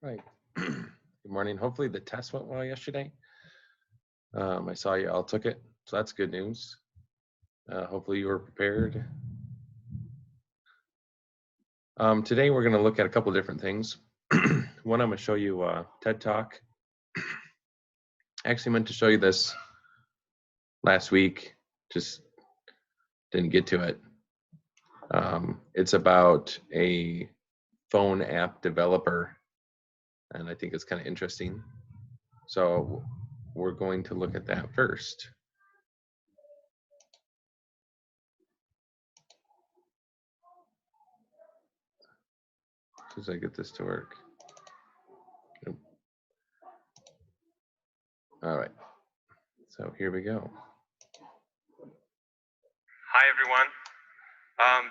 Right. Good morning. Hopefully the test went well yesterday. I saw you all took it, so that's good news. Hopefully you were prepared. Today we're going to look at a couple of different things. One, I'm going to show you TED Talk. I actually meant to show you this last week, just didn't get to it. It's about a phone app developer, and I think it's kind of interesting. So we're going to look at that first. As I get this to work. Yep. All right, so here we go. Hi everyone.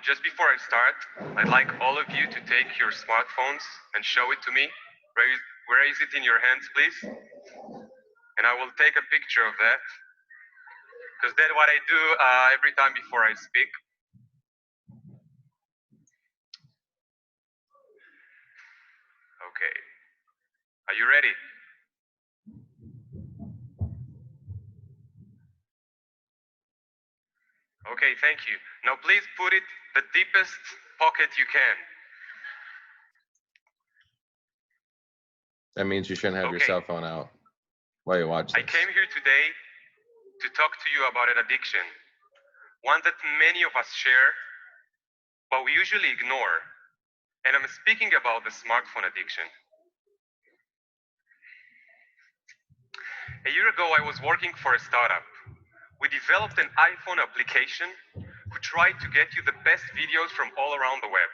Just before I start, I'd like all of you to take your smartphones and show it to me. Raise it in your hands, please. And I will take a picture of that, because that's what I do every time before I speak. Okay. Are you ready? Okay, thank you. Now please put it the deepest pocket you can. That means you shouldn't have your cell phone out while you watch this. I came here today to talk to you about an addiction, one that many of us share, but we usually ignore. And I'm speaking about the smartphone addiction. A year ago, I was working for a startup. We developed an iPhone application who tried to get you the best videos from all around the web.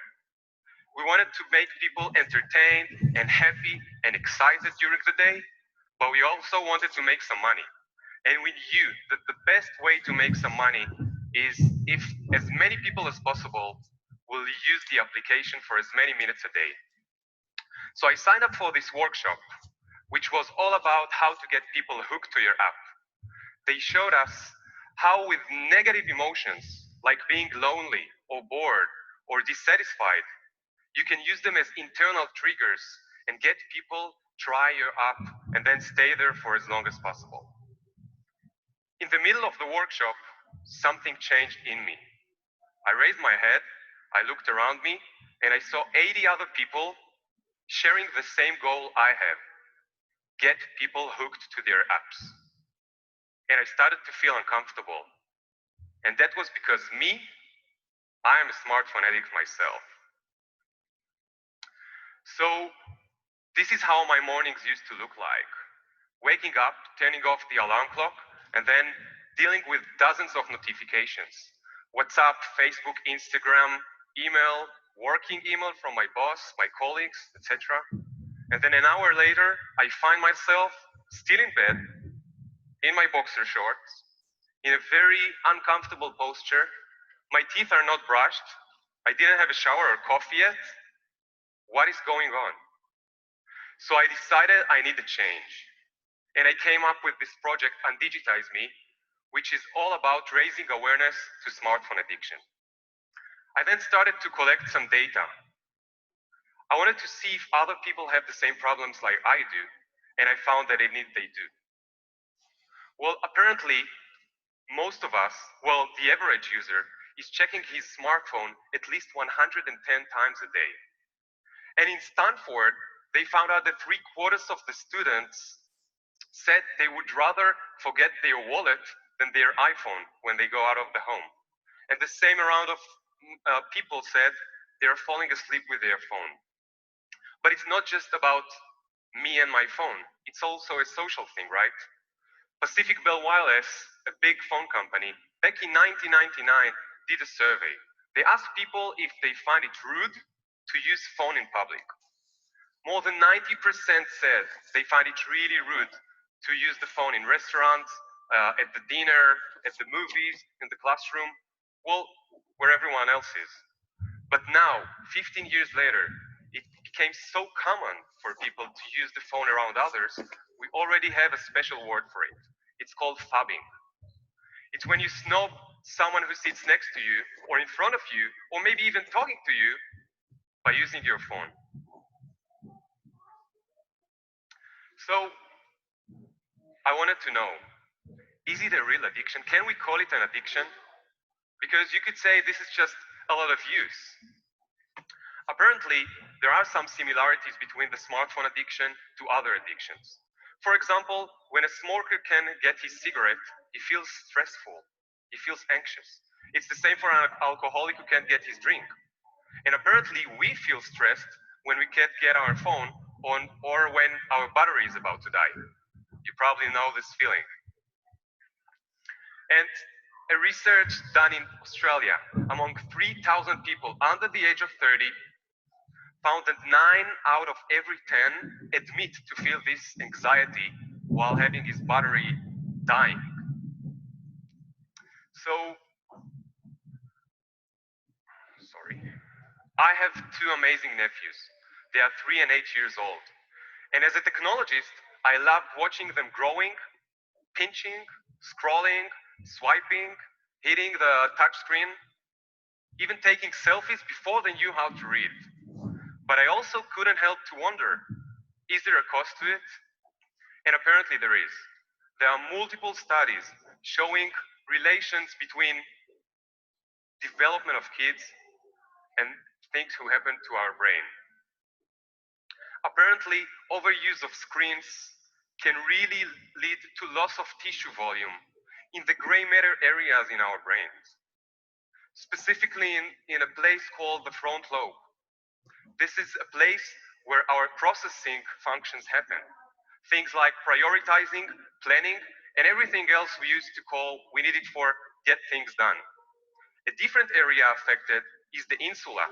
We wanted to make people entertained and happy and excited during the day, but we also wanted to make some money. And we knew that the best way to make some money is if as many people as possible will use the application for as many minutes a day. So I signed up for this workshop, which was all about how to get people hooked to your app. They showed us how with negative emotions, like being lonely or bored or dissatisfied, you can use them as internal triggers and get people try your app and then stay there for as long as possible. In the middle of the workshop, something changed in me. I raised my head, I looked around me, and I saw 80 other people sharing the same goal I have: get people hooked to their apps. And I started to feel uncomfortable. And that was because I am a smartphone addict myself. So this is how my mornings used to look like. Waking up, turning off the alarm clock, and then dealing with dozens of notifications. WhatsApp, Facebook, Instagram, email, working email from my boss, my colleagues, etc. And then an hour later, I find myself still in bed, in my boxer shorts, in a very uncomfortable posture. My teeth are not brushed. I didn't have a shower or coffee yet. What is going on? So I decided I need a change. And I came up with this project, Undigitize Me, which is all about raising awareness to smartphone addiction. I then started to collect some data. I wanted to see if other people have the same problems like I do, and I found that indeed they do. Well, apparently, most of us, the average user, is checking his smartphone at least 110 times a day. And in Stanford, they found out that 3/4 of the students said they would rather forget their wallet than their iPhone when they go out of the home. And the same amount of people said they're falling asleep with their phone. But it's not just about me and my phone. It's also a social thing, right? Pacific Bell Wireless, a big phone company, back in 1999 did a survey. They asked people if they find it rude to use phone in public. More than 90% said they find it really rude to use the phone in restaurants, at the dinner, at the movies, in the classroom, where everyone else is. But now, 15 years later, it became so common for people to use the phone around others, we already have a special word for it. It's called phubbing. It's when you snob someone who sits next to you, or in front of you, or maybe even talking to you by using your phone. So I wanted to know, is it a real addiction? Can we call it an addiction? Because you could say this is just a lot of use. Apparently, there are some similarities between the smartphone addiction to other addictions. For example, when a smoker can get his cigarette, he feels stressful, he feels anxious. It's the same for an alcoholic who can't get his drink. And apparently, we feel stressed when we can't get our phone on or when our battery is about to die. You probably know this feeling. And a research done in Australia among 3,000 people under the age of 30 found that 9 out of every 10 admit to feel this anxiety while having his battery dying. So, sorry. I have two amazing nephews. They are 3 and 8 years old. And as a technologist, I love watching them growing, pinching, scrolling, swiping, hitting the touch screen, even taking selfies before they knew how to read. But I also couldn't help to wonder, is there a cost to it? And apparently there is. There are multiple studies showing relations between development of kids and things who happen to our brain. Apparently, overuse of screens can really lead to loss of tissue volume in the gray matter areas in our brains, specifically in a place called the front lobe. This is a place where our processing functions happen. Things like prioritizing, planning, and everything else we need it for get things done. A different area affected is the insula.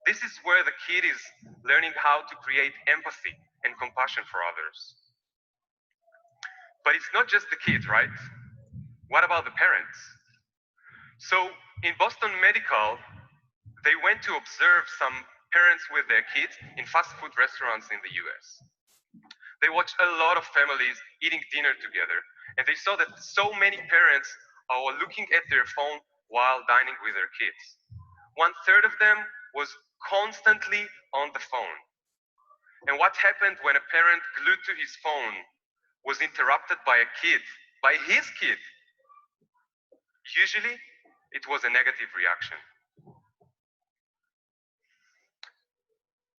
This is where the kid is learning how to create empathy and compassion for others. But it's not just the kids, right? What about the parents? So in Boston Medical, they went to observe some parents with their kids in fast food restaurants in the US. They watched a lot of families eating dinner together, and they saw that so many parents are looking at their phone while dining with their kids. 1/3 of them was constantly on the phone. And what happened when a parent glued to his phone was interrupted by a kid, by his kid? Usually, it was a negative reaction.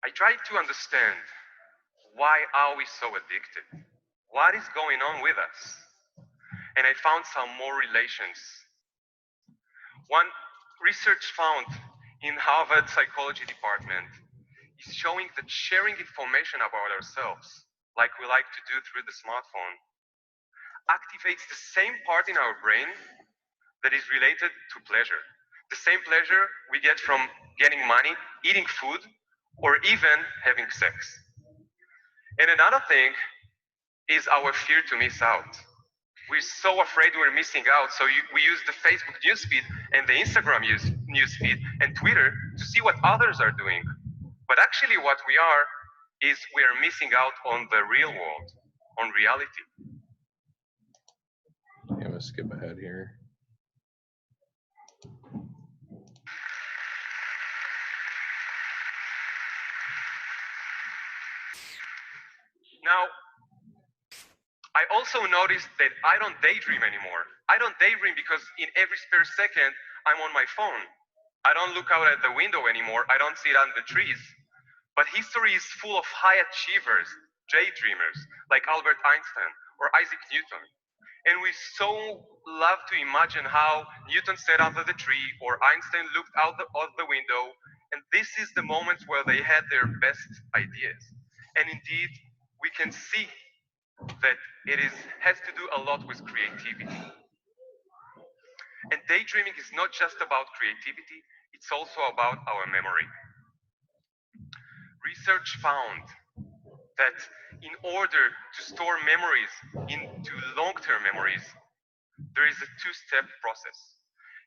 I tried to understand, why are we so addicted? What is going on with us? And I found some more relations. One research found in Harvard Psychology Department is showing that sharing information about ourselves, like we like to do through the smartphone, activates the same part in our brain that is related to pleasure. The same pleasure we get from getting money, eating food, or even having sex. And another thing is our fear to miss out. We're so afraid we're missing out, so we use the Facebook newsfeed and the Instagram newsfeed and Twitter to see what others are doing. But actually what we are is we are missing out on the real world, on reality. I'm going to skip ahead here. Now, I also noticed that I don't daydream anymore. I don't daydream because in every spare second, I'm on my phone. I don't look out at the window anymore. I don't sit under the trees. But history is full of high achievers, daydreamers, like Albert Einstein or Isaac Newton. And we so love to imagine how Newton sat under the tree or Einstein looked out the window. And this is the moment where they had their best ideas. And indeed, we can see that has to do a lot with creativity. And daydreaming is not just about creativity, it's also about our memory. Research found that in order to store memories into long-term memories, there is a two-step process.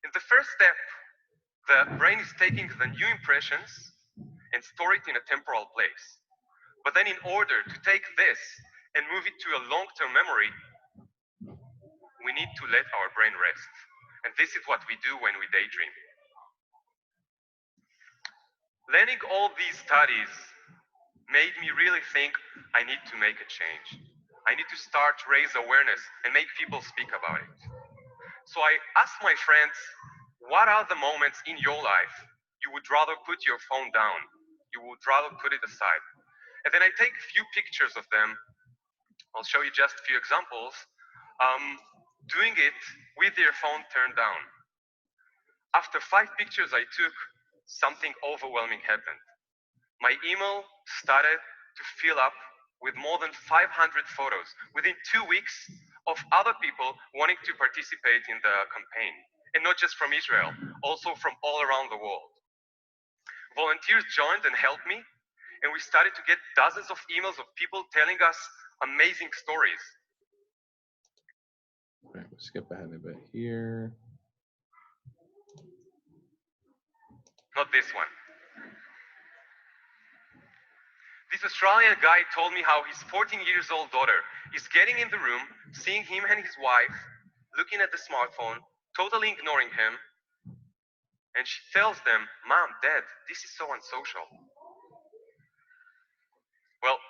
In the first step, the brain is taking the new impressions and store it in a temporal place. But then in order to take this and move it to a long-term memory, we need to let our brain rest. And this is what we do when we daydream. Learning all these studies made me really think I need to make a change. I need to start raise awareness and make people speak about it. So I asked my friends, what are the moments in your life you would rather put your phone down? You would rather put it aside. And then I take a few pictures of them. I'll show you just a few examples. Doing it with their phone turned down. After 5 pictures I took, something overwhelming happened. My email started to fill up with more than 500 photos within 2 weeks of other people wanting to participate in the campaign. And not just from Israel, also from all around the world. Volunteers joined and helped me, and we started to get dozens of emails of people telling us amazing stories. All right, we'll skip ahead a bit here. Not this one. This Australian guy told me how his 14-year-old daughter is getting in the room, seeing him and his wife, looking at the smartphone, totally ignoring him, and she tells them, "Mom, Dad, this is so unsocial." Well,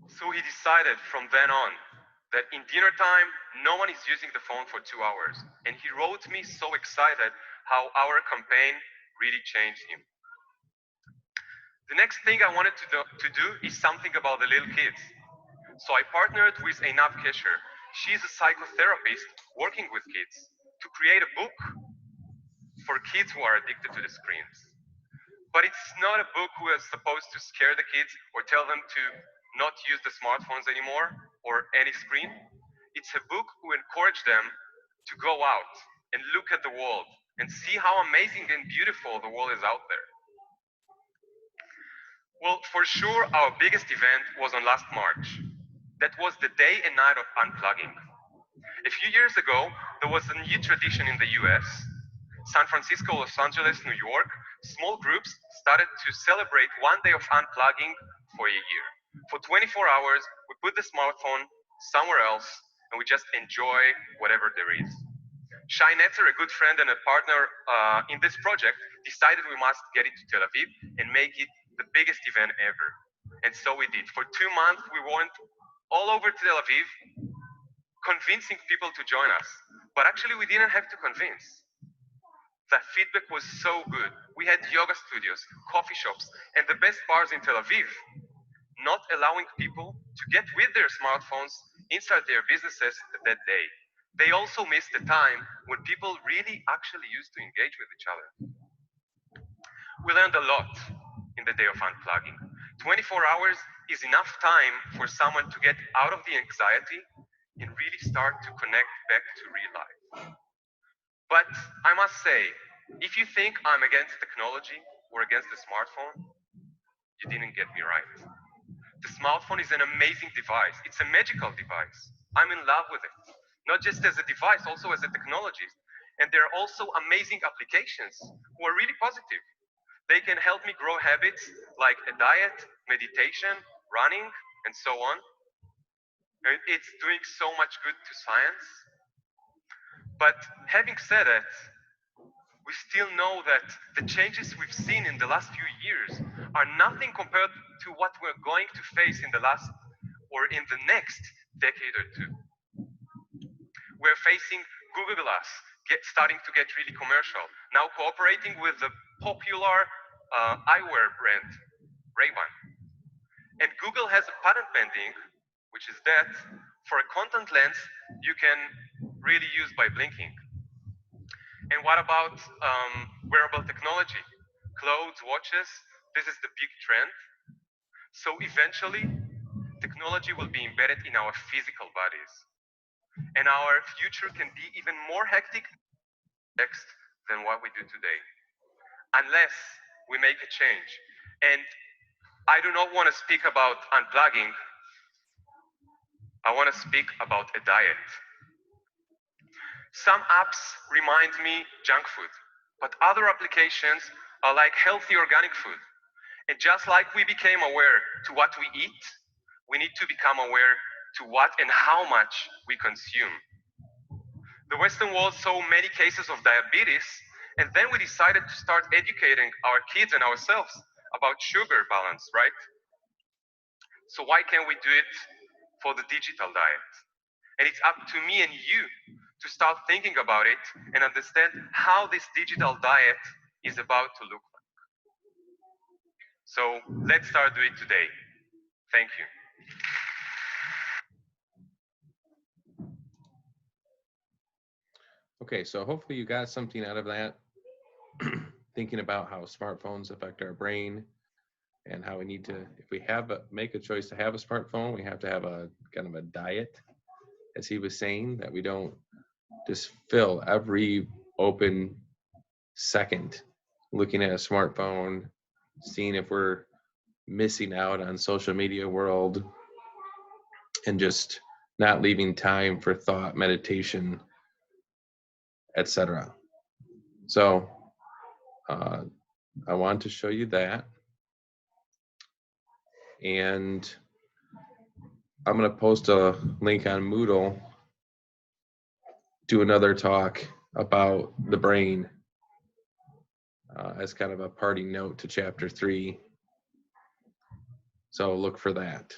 so he decided from then on that in dinner time, no one is using the phone for 2 hours. And he wrote me so excited how our campaign really changed him. The next thing I wanted to do is something about the little kids. So I partnered with Einav Kesher. She's a psychotherapist working with kids to create a book for kids who are addicted to the screens. But it's not a book who is supposed to scare the kids or tell them to not use the smartphones anymore or any screen. It's a book who encourage them to go out and look at the world and see how amazing and beautiful the world is out there. Well, for sure, our biggest event was on last March. That was the day and night of unplugging. A few years ago, there was a new tradition in the US. San Francisco, Los Angeles, New York, small groups started to celebrate one day of unplugging for a year. For 24 hours, we put the smartphone somewhere else and we just enjoy whatever there is. Shai Netzer, a good friend and a partner in this project, decided we must get it to Tel Aviv and make it the biggest event ever. And so we did. For 2 months, we went all over Tel Aviv, convincing people to join us. But actually, we didn't have to convince. The feedback was so good. We had yoga studios, coffee shops, and the best bars in Tel Aviv, not allowing people to get with their smartphones inside their businesses that day. They also missed the time when people really actually used to engage with each other. We learned a lot in the day of unplugging. 24 hours is enough time for someone to get out of the anxiety and really start to connect back to real life. But I must say, if you think I'm against technology or against the smartphone, you didn't get me right. The smartphone is an amazing device. It's a magical device. I'm in love with it. Not just as a device, also as a technology. And there are also amazing applications who are really positive. They can help me grow habits like a diet, meditation, running, and so on. And it's doing so much good to science. But having said that, we still know that the changes we've seen in the last few years are nothing compared to what we're going to face in the last or in the next decade or two. We're facing Google Glass starting to get really commercial, now cooperating with the popular eyewear brand, Ray-Ban. And Google has a patent pending, which is that for a contact lens you can really use by blinking. And what about wearable technology? Clothes, watches, this is the big trend. So eventually, technology will be embedded in our physical bodies. And our future can be even more hectic than what we do today, unless we make a change. And I do not want to speak about unplugging. I want to speak about a diet. Some apps remind me junk food, but other applications are like healthy organic food. And just like we became aware to what we eat, we need to become aware to what and how much we consume. The Western world saw many cases of diabetes, and then we decided to start educating our kids and ourselves about sugar balance, right? So why can't we do it for the digital diet? And it's up to me and you to start thinking about it and understand how this digital diet is about to look like. So let's start doing it today. Thank you. Okay, so hopefully you got something out of that. Thinking about how smartphones affect our brain and how we need to, if we make a choice to have a smartphone, we have to have a kind of a diet, as he was saying, that we don't just fill every open second looking at a smartphone, seeing if we're missing out on social media world, and just not leaving time for thought, meditation, etc. So I want to show you that, and I'm going to post a link on Moodle, do another talk about the brain as kind of a parting note to chapter 3. So look for that.